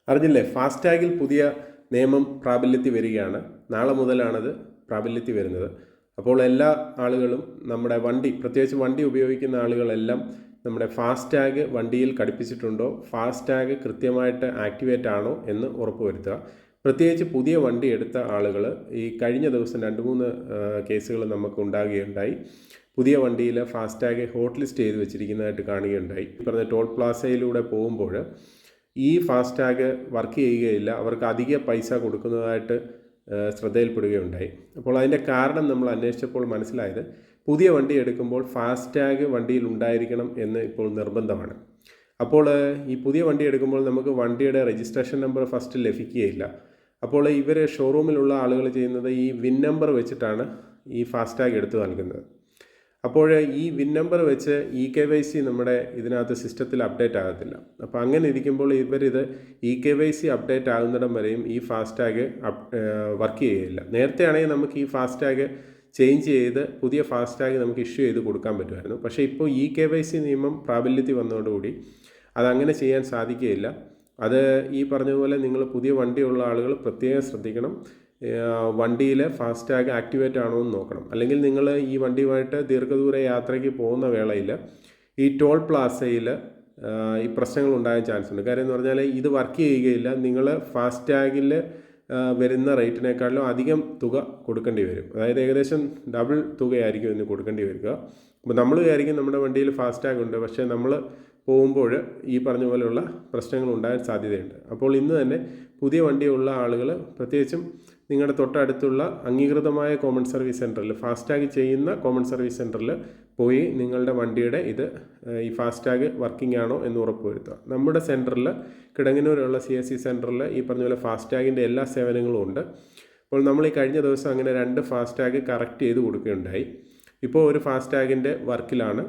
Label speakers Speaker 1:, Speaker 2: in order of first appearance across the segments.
Speaker 1: അറിഞ്ഞില്ലേ, ഫാസ്ടാഗിൽ പുതിയ നിയമം പ്രാബല്യത്തിൽ വരികയാണ്. നാളെ മുതലാണത് പ്രാബല്യത്തിൽ വരുന്നത്. അപ്പോൾ എല്ലാ ആളുകളും നമ്മുടെ വണ്ടി, പ്രത്യേകിച്ച് വണ്ടി ഉപയോഗിക്കുന്ന ആളുകളെല്ലാം നമ്മുടെ ഫാസ്ടാഗ് വണ്ടിയിൽ ഘടിപ്പിച്ചിട്ടുണ്ടോ, ഫാസ്ടാഗ് കൃത്യമായിട്ട് ആക്ടിവേറ്റ് ആണോ എന്ന് ഉറപ്പുവരുത്തുക. പ്രത്യേകിച്ച് പുതിയ വണ്ടി എടുത്ത ആളുകൾ, ഈ കഴിഞ്ഞ ദിവസം 2-3 കേസുകൾ നമുക്ക് ഉണ്ടാകുകയുണ്ടായി. പുതിയ വണ്ടിയിൽ ഫാസ്ടാഗ് ഹോട്ട് ലിസ്റ്റ് ചെയ്ത് വെച്ചിരിക്കുന്നതായിട്ട് കാണുകയുണ്ടായി. പറഞ്ഞ ടോൾ പ്ലാസയിലൂടെ പോകുമ്പോൾ ഈ ഫാസ്ടാഗ് വർക്ക് ചെയ്യുകയില്ല, അവർക്ക് അധിക പൈസ കൊടുക്കുന്നതായിട്ട് ശ്രദ്ധയിൽപ്പെടുകയുണ്ടായി. അപ്പോൾ അതിൻ്റെ കാരണം നമ്മൾ അന്വേഷിച്ചപ്പോൾ മനസ്സിലായത്, പുതിയ വണ്ടി എടുക്കുമ്പോൾ ഫാസ്ടാഗ് വണ്ടിയിൽ ഉണ്ടായിരിക്കണം എന്ന് ഇപ്പോൾ നിർബന്ധമാണ്. അപ്പോൾ ഈ പുതിയ വണ്ടി എടുക്കുമ്പോൾ നമുക്ക് വണ്ടിയുടെ രജിസ്ട്രേഷൻ നമ്പർ ഫസ്റ്റ് ലഭിക്കുകയില്ല. അപ്പോൾ ഇവർ ഷോറൂമിലുള്ള ആളുകൾ ചെയ്യുന്നത് ഈ വിൻ നമ്പർ വെച്ചിട്ടാണ് ഈ ഫാസ്ടാഗ് എടുത്തു നൽകുന്നത്. അപ്പോൾ ഈ വിൻ നമ്പർ വെച്ച് KYC നമ്മുടെ ഇതിനകത്ത് സിസ്റ്റത്തിൽ അപ്ഡേറ്റ് ആകത്തില്ല. അപ്പോൾ അങ്ങനെ ഇരിക്കുമ്പോൾ ഇവരിത് KYC അപ്ഡേറ്റ് ആകുന്നിടം വരെയും ഈ ഫാസ്ടാഗ് വർക്ക് ചെയ്യുകയില്ല. നേരത്തെ ആണെങ്കിൽ നമുക്ക് ഈ ഫാസ്ടാഗ് ചേഞ്ച് ചെയ്ത് പുതിയ ഫാസ്ടാഗ് നമുക്ക് ഇഷ്യൂ ചെയ്ത് കൊടുക്കാൻ പറ്റുമായിരുന്നു. പക്ഷേ ഇപ്പോൾ KYC നിയമം പ്രാബല്യത്തിൽ വന്നതോടുകൂടി അതങ്ങനെ ചെയ്യാൻ സാധിക്കുകയില്ല. അത് ഈ പറഞ്ഞതുപോലെ നിങ്ങൾ പുതിയ വണ്ടിയുള്ള ആളുകൾ പ്രത്യേകം ശ്രദ്ധിക്കണം. വണ്ടിയിൽ ഫാസ്ടാഗ് ആക്ടിവേറ്റ് ആണോ എന്ന് നോക്കണം. അല്ലെങ്കിൽ നിങ്ങൾ ഈ വണ്ടിയുമായിട്ട് ദീർഘദൂര യാത്രയ്ക്ക് പോകുന്ന വേളയിൽ ഈ ടോൾ പ്ലാസയിൽ ഈ പ്രശ്നങ്ങൾ ഉണ്ടാകാൻ ചാൻസ് ഉണ്ട്. കാര്യം എന്ന് പറഞ്ഞാൽ ഇത് വർക്ക് ചെയ്യുകയില്ല. നിങ്ങൾ ഫാസ്ടാഗിൽ വരുന്ന റേറ്റിനേക്കാളും അധികം തുക കൊടുക്കേണ്ടി വരും. അതായത് ഏകദേശം ഡബിൾ തുകയായിരിക്കും ഇതിന് കൊടുക്കേണ്ടി വരിക. അപ്പോൾ നമ്മൾ വിചാരിക്കും നമ്മുടെ വണ്ടിയിൽ ഫാസ്ടാഗ് ഉണ്ട്, പക്ഷേ നമ്മൾ പോകുമ്പോൾ ഈ പറഞ്ഞ പോലെയുള്ള പ്രശ്നങ്ങൾ ഉണ്ടാകാൻ സാധ്യതയുണ്ട്. അപ്പോൾ ഇന്ന് തന്നെ പുതിയ വണ്ടിയുള്ള ആളുകൾ, പ്രത്യേകിച്ചും നിങ്ങളുടെ തൊട്ടടുത്തുള്ള അംഗീകൃതമായ കോമൺ സർവീസ് സെൻറ്ററിൽ, ഫാസ്ടാഗ് ചെയ്യുന്ന കോമൺ സർവീസ് സെൻറ്ററിൽ പോയി നിങ്ങളുടെ വണ്ടിയുടെ ഈ ഫാസ്ടാഗ് വർക്കിംഗ് ആണോ എന്ന് ഉറപ്പുവരുത്തുക. നമ്മുടെ സെൻറ്ററിൽ, കിടങ്ങന്നൂരുള്ള CSC സെൻറ്ററിൽ ഈ പറഞ്ഞ പോലെ ഫാസ്ടാഗിൻ്റെ എല്ലാ സേവനങ്ങളും ഉണ്ട്. അപ്പോൾ നമ്മൾ ഈ കഴിഞ്ഞ ദിവസം അങ്ങനെ 2 ഫാസ്ടാഗ് കറക്റ്റ് ചെയ്ത് കൊടുക്കുകയുണ്ടായി. ഇപ്പോൾ ഒരു ഫാസ്ടാഗിൻ്റെ വർക്കിലാണ്.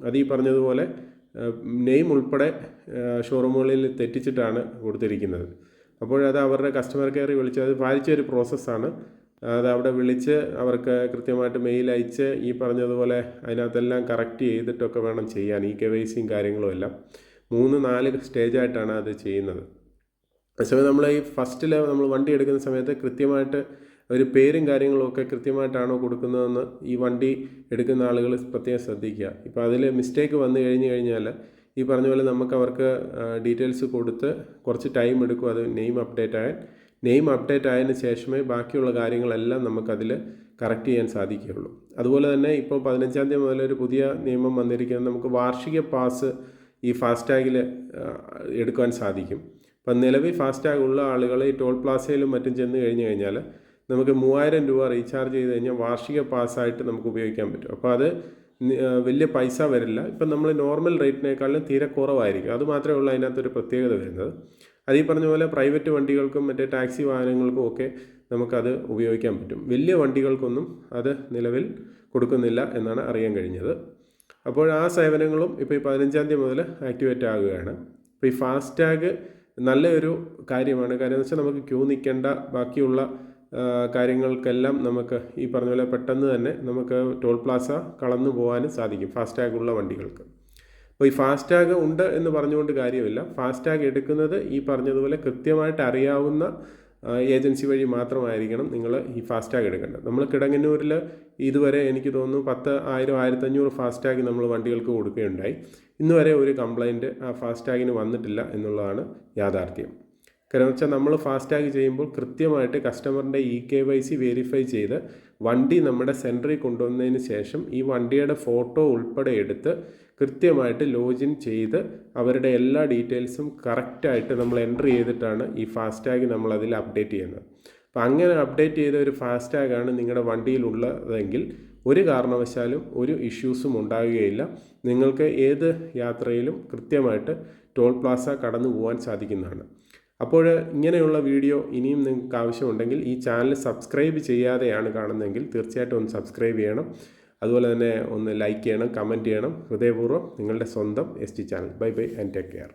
Speaker 1: അത് ഈ പറഞ്ഞതുപോലെ നെയിം ഉൾപ്പെടെ ഷോറൂമുകളിൽ തെറ്റിച്ചിട്ടാണ് കൊടുത്തിരിക്കുന്നത്. അപ്പോഴത് അവരുടെ കസ്റ്റമർ കെയറിൽ വിളിച്ച്, അത് പാലിച്ചൊരു പ്രോസസ്സാണ്. അത് അവിടെ വിളിച്ച് അവർക്ക് കൃത്യമായിട്ട് മെയിൽ അയച്ച് ഈ പറഞ്ഞതുപോലെ അതിനകത്തെല്ലാം കറക്റ്റ് ചെയ്തിട്ടൊക്കെ വേണം ചെയ്യാൻ. KYCയും കാര്യങ്ങളും എല്ലാം 3-4 സ്റ്റേജായിട്ടാണ് അത് ചെയ്യുന്നത്. അതേസമയം നമ്മൾ ഈ ഫസ്റ്റിൽ നമ്മൾ വണ്ടി എടുക്കുന്ന സമയത്ത് കൃത്യമായിട്ട് ഒരു പേരും കാര്യങ്ങളും ഒക്കെ കൃത്യമായിട്ടാണോ കൊടുക്കുന്നതെന്ന് ഈ വണ്ടി എടുക്കുന്ന ആളുകൾ പ്രത്യേകം ശ്രദ്ധിക്കുക. ഇപ്പോൾ അതിൽ മിസ്റ്റേക്ക് വന്നു കഴിഞ്ഞാൽ ഈ പറഞ്ഞ പോലെ നമുക്ക് അവർക്ക് ഡീറ്റെയിൽസ് കൊടുത്ത് കുറച്ച് ടൈം എടുക്കും അത് നെയിം അപ്ഡേറ്റ് ആയതിന് ശേഷമേ ബാക്കിയുള്ള കാര്യങ്ങളെല്ലാം നമുക്കതിൽ കറക്റ്റ് ചെയ്യാൻ സാധിക്കുകയുള്ളൂ. അതുപോലെ തന്നെ ഇപ്പോൾ 15-ാം തീയതി മുതൽ ഒരു പുതിയ നിയമം വന്നിരിക്കുന്നത്, നമുക്ക് വാർഷിക പാസ് ഈ ഫാസ്ടാഗിൽ എടുക്കാൻ സാധിക്കും. അപ്പം നിലവിൽ ഫാസ്ടാഗ് ഉള്ള ആളുകൾ ഈ ടോൾ പ്ലാസയിലും മറ്റും ചെന്ന് കഴിഞ്ഞാൽ നമുക്ക് 3000 രൂപ റീചാർജ് ചെയ്ത് കഴിഞ്ഞാൽ വാർഷിക പാസ്സായിട്ട് നമുക്ക് ഉപയോഗിക്കാൻ പറ്റും. അപ്പോൾ അത് വലിയ പൈസ വരില്ല. ഇപ്പം നമ്മൾ നോർമൽ റേറ്റിനേക്കാളും തീരെ കുറവായിരിക്കും. അതുമാത്രമേ ഉള്ളൂ അതിനകത്തൊരു പ്രത്യേകത വരുന്നത്. അത് ഈ പറഞ്ഞ പോലെ പ്രൈവറ്റ് വണ്ടികൾക്കും മറ്റേ ടാക്സി വാഹനങ്ങൾക്കും ഒക്കെ നമുക്കത് ഉപയോഗിക്കാൻ പറ്റും. വലിയ വണ്ടികൾക്കൊന്നും അത് നിലവിൽ കൊടുക്കുന്നില്ല എന്നാണ് അറിയാൻ കഴിഞ്ഞത്. അപ്പോൾ ആ സേവനങ്ങളും ഇപ്പോൾ ഈ 15-ാം തീയതി മുതൽ ആക്ടിവേറ്റ് ആകുകയാണ്. അപ്പോൾ ഈ ഫാസ്ടാഗ് നല്ലൊരു കാര്യമാണ്. കാര്യം എന്ന് വെച്ചാൽ നമുക്ക് ക്യൂ നിൽക്കേണ്ട, ബാക്കിയുള്ള കാര്യങ്ങൾക്കെല്ലാം നമുക്ക് ഈ പറഞ്ഞ പോലെ പെട്ടെന്ന് തന്നെ നമുക്ക് ടോൾ പ്ലാസ കടന്നു പോകാനും സാധിക്കും ഫാസ്ടാഗ് ഉള്ള വണ്ടികൾക്ക്. അപ്പോൾ ഈ ഫാസ്ടാഗ് ഉണ്ട് എന്ന് പറഞ്ഞുകൊണ്ട് കാര്യമില്ല. ഫാസ്ടാഗ് എടുക്കുന്നത് ഈ പറഞ്ഞതുപോലെ കൃത്യമായിട്ട് അറിയാവുന്ന ഏജൻസി വഴി മാത്രമായിരിക്കണം നിങ്ങൾ ഈ ഫാസ്ടാഗ് എടുക്കേണ്ടത്. നമ്മൾ കിടങ്ങന്നൂരിൽ ഇതുവരെ എനിക്ക് തോന്നുന്നു 10,000-1500 ഫാസ്ടാഗ് നമ്മൾ വണ്ടികൾക്ക് കൊടുക്കുകയുണ്ടായി. ഇന്നുവരെ ഒരു കംപ്ലൈൻറ്റ് ആ ഫാസ്ടാഗിന് വന്നിട്ടില്ല എന്നുള്ളതാണ് യാഥാർത്ഥ്യം. കാരണം വെച്ചാൽ നമ്മൾ ഫാസ്ടാഗ് ചെയ്യുമ്പോൾ കൃത്യമായിട്ട് കസ്റ്റമറിൻ്റെ KYC വെരിഫൈ ചെയ്ത് വണ്ടി നമ്മുടെ സെൻറ്ററിൽ കൊണ്ടുവന്നതിന് ശേഷം ഈ വണ്ടിയുടെ ഫോട്ടോ ഉൾപ്പെടെ എടുത്ത് കൃത്യമായിട്ട് ലോഗിൻ ചെയ്ത് അവരുടെ എല്ലാ ഡീറ്റെയിൽസും കറക്റ്റായിട്ട് നമ്മൾ എൻട്രി ചെയ്തിട്ടാണ് ഈ ഫാസ്ടാഗ് നമ്മളതിൽ അപ്ഡേറ്റ് ചെയ്യുന്നത്. അപ്പോൾ അങ്ങനെ അപ്ഡേറ്റ് ചെയ്ത ഒരു ഫാസ്ടാഗാണ് നിങ്ങളുടെ വണ്ടിയിലുള്ളതെങ്കിൽ ഒരു കാരണവശാലും ഒരു ഇഷ്യൂസും ഉണ്ടാകുകയില്ല. നിങ്ങൾക്ക് ഏത് യാത്രയിലും കൃത്യമായിട്ട് ടോൾ പ്ലാസ കടന്നു പോകാൻ സാധിക്കുന്നതാണ്. അപ്പോൾ ഇങ്ങനെയുള്ള വീഡിയോ ഇനിയും നിങ്ങൾക്ക് ആവശ്യമുണ്ടെങ്കിൽ ഈ ചാനൽ സബ്സ്ക്രൈബ് ചെയ്യാതെയാണ് കാണുന്നതെങ്കിൽ തീർച്ചയായിട്ടും ഒന്ന് സബ്സ്ക്രൈബ് ചെയ്യണം. അതുപോലെ തന്നെ ഒന്ന് ലൈക്ക് ചെയ്യണം, കമൻറ്റ് ചെയ്യണം. ഹൃദയപൂർവ്വം നിങ്ങളുടെ സ്വന്തം ST channel. Bye and take care.